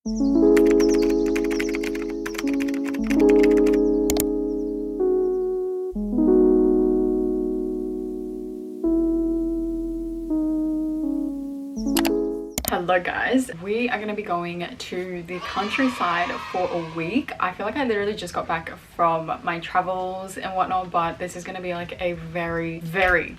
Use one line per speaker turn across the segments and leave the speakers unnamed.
Hello guys, we are going to be going to the countryside for a week. I feel like I literally just got back from my travels and whatnot, but this is going to be like a very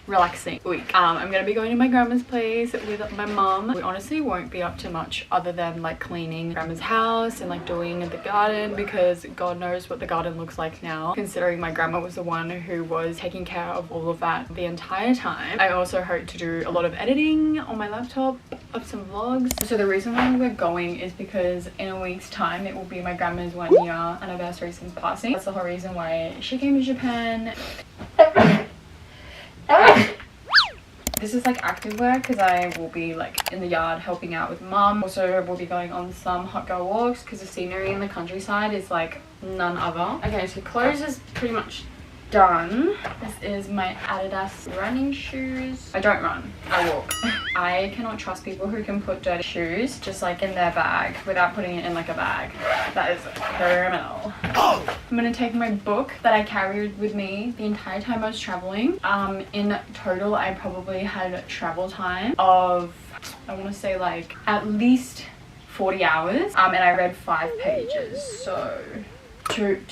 relaxing week. I'm going to be going to my grandma's place with my mum. We honestly won't be up to much other than like cleaning grandma's house and like doing the garden, because God knows what the garden looks like now, considering my grandma was the one who was taking care of all of that the entire time. I also hope to do a lot of editing on my laptop of some vlogs. So the reason why we're going is because in a week's time it will be my grandma's 1 year anniversary since passing. That's the whole reason why she came to Japan. This is like active work because I will be like in the yard helping out with mum. Also we'll be going on some hot girl walks because the scenery in the countryside is like none other. Okay, so clothes is pretty much done. This is my Adidas running shoes. I don't run, I walk. I cannot trust people who can put dirty shoes just like in their bag without putting it in like a bag. That is criminal. I'm gonna take my book that I carried with me the entire time I was traveling. In total I probably had travel time of, I want to say like at least 40 hours, and I read 5 pages, so two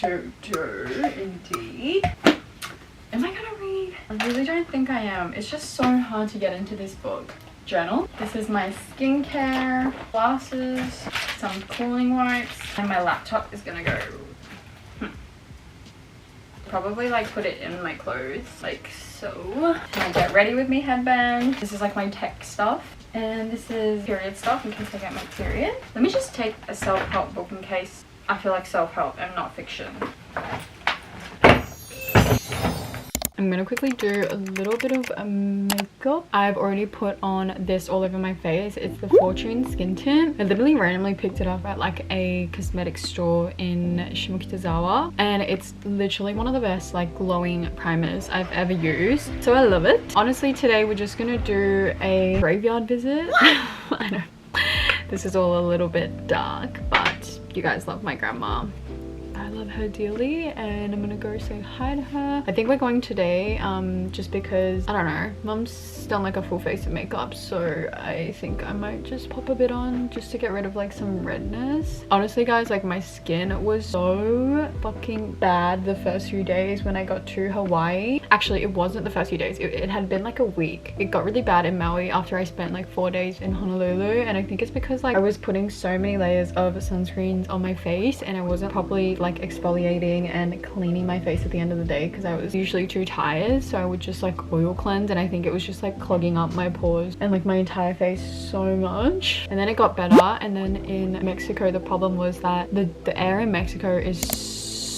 indeed. Am I gonna read? I really don't think I am. It's just so hard to get into this book. Journal. This is my skincare, glasses, some cooling wipes, and my laptop is gonna go. Probably like put it in my clothes like so. My get ready with me headband. This is like my tech stuff. And this is period stuff in case I get my period. Let me just take a self-help book in case I feel like self-help and not fiction. I'm gonna quickly do a little bit of makeup. I've already put on this all over my face. It's the Fortune Skin Tint. I literally randomly picked it up at like a cosmetic store in Shimokitazawa, and it's literally one of the best like glowing primers I've ever used. So I love it. Honestly, today we're just gonna do a graveyard visit. I know this is all a little bit dark, but you guys love my grandma. I love her dearly, and I'm gonna go say hi to her. I think we're going today just because I don't know, mum's done like a full face of makeup, so I think I might just pop a bit on just to get rid of like some redness. Honestly guys, like my skin was so fucking bad the first few days when I got to Hawaii. Actually it wasn't the first few days, it had been like a week. It got really bad in Maui after I spent like 4 days in Honolulu, and I think it's because like I was putting so many layers of sunscreens on my face and I wasn't properly like exfoliating and cleaning my face at the end of the day because I was usually too tired, so I would just like oil cleanse, and I think it was just like clogging up my pores and like my entire face so much. And then it got better, and then in Mexico the problem was that the air in Mexico is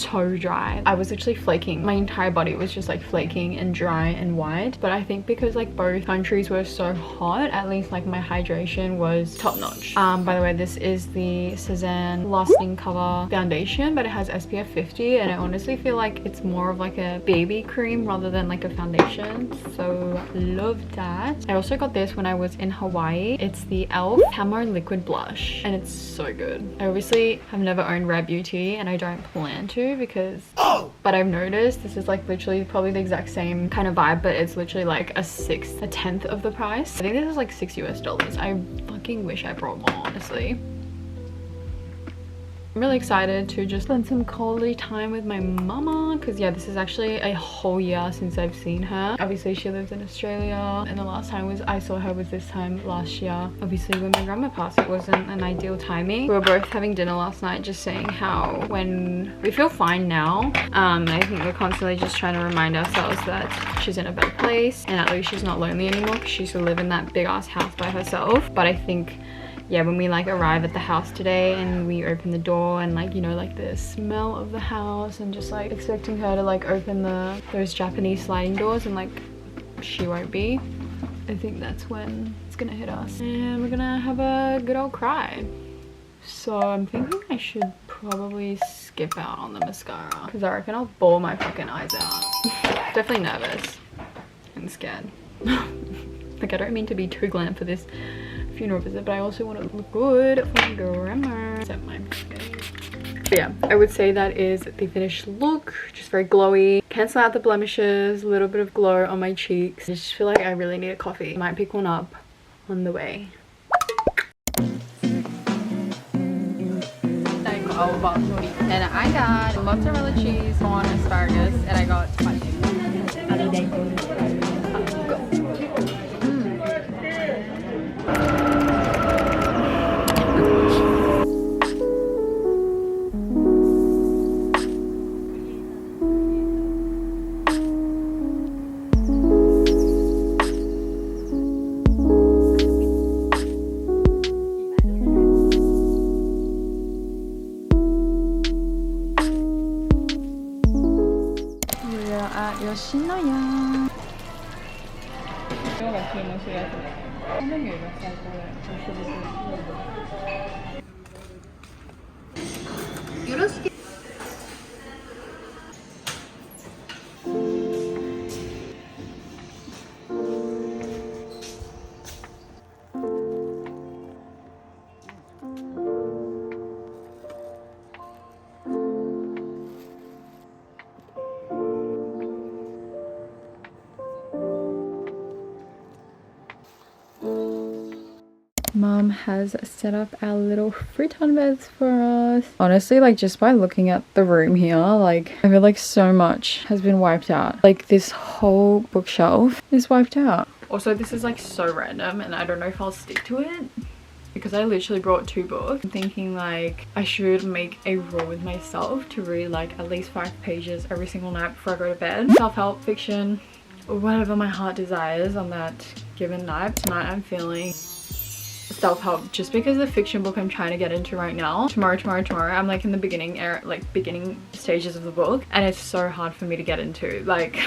so dry. I was literally flaking. My entire body was just like flaking and dry and white. But I think because like both countries were so hot, at least like my hydration was top notch. By the way, this is the Cezanne Lasting Cover foundation, but it has SPF 50, and I honestly feel like it's more of like a baby cream rather than like a foundation, so love that. I also got this when I was in Hawaii. It's the e.l.f. Camo Liquid Blush, and it's so good. I obviously have never owned Rare Beauty, and I don't plan to because but I've noticed this is like literally probably the exact same kind of vibe, but it's literally like a tenth of the price. I think this is like $6 US. I fucking wish I brought more, honestly. I'm really excited to just spend some quality time with my mama, because yeah, this is actually a whole year since I've seen her. Obviously she lives in Australia, and the last time I saw her was this time last year. Obviously when my grandma passed, it wasn't an ideal timing. We were both having dinner last night just saying how when we feel fine now, I think we're constantly just trying to remind ourselves that she's in a better place, and at least she's not lonely anymore because she used to live in that big ass house by herself. But I think yeah, when we like arrive at the house today and we open the door and like, you know, like the smell of the house, and just like expecting her to like open those Japanese sliding doors, and like she won't be, I think that's when it's gonna hit us and we're gonna have a good old cry. So I'm thinking I should probably skip out on the mascara because I reckon I'll bawl my fucking eyes out. Definitely nervous and scared. Like I don't mean to be too glam for this funeral visit, but I also want to look good for my grandma. Except my but yeah, I would say that is the finished look. Just very glowy. Cancel out the blemishes, a little bit of glow on my cheeks. I just feel like I really need a coffee. Might pick one up on the way. And I got mozzarella cheese on asparagus, and I got spicy. Yoshinoya. Mom has set up our little futon beds for us. Honestly, like just by looking at the room here, like I feel like so much has been wiped out. Like this whole bookshelf is wiped out. Also, this is like so random and I don't know if I'll stick to it because I literally brought 2 books. I'm thinking like I should make a rule with myself to read like at least 5 pages every single night before I go to bed. Self-help, fiction, or whatever my heart desires on that given night. Tonight I'm feeling self-help just because the fiction book I'm trying to get into right now, tomorrow I'm like in the beginning stages of the book, and it's so hard for me to get into, like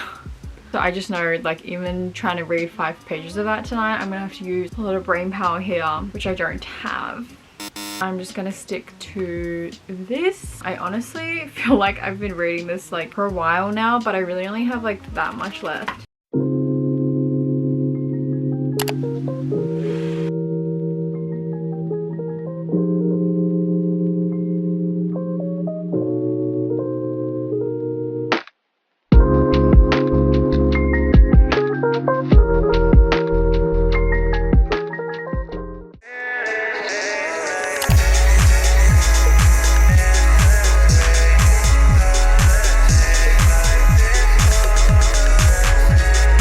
so I just know like even trying to read 5 pages of that tonight, I'm gonna have to use a lot of brain power here, which I don't have. I'm just gonna stick to this. I honestly feel like I've been reading this like for a while now, but I really only have like that much left.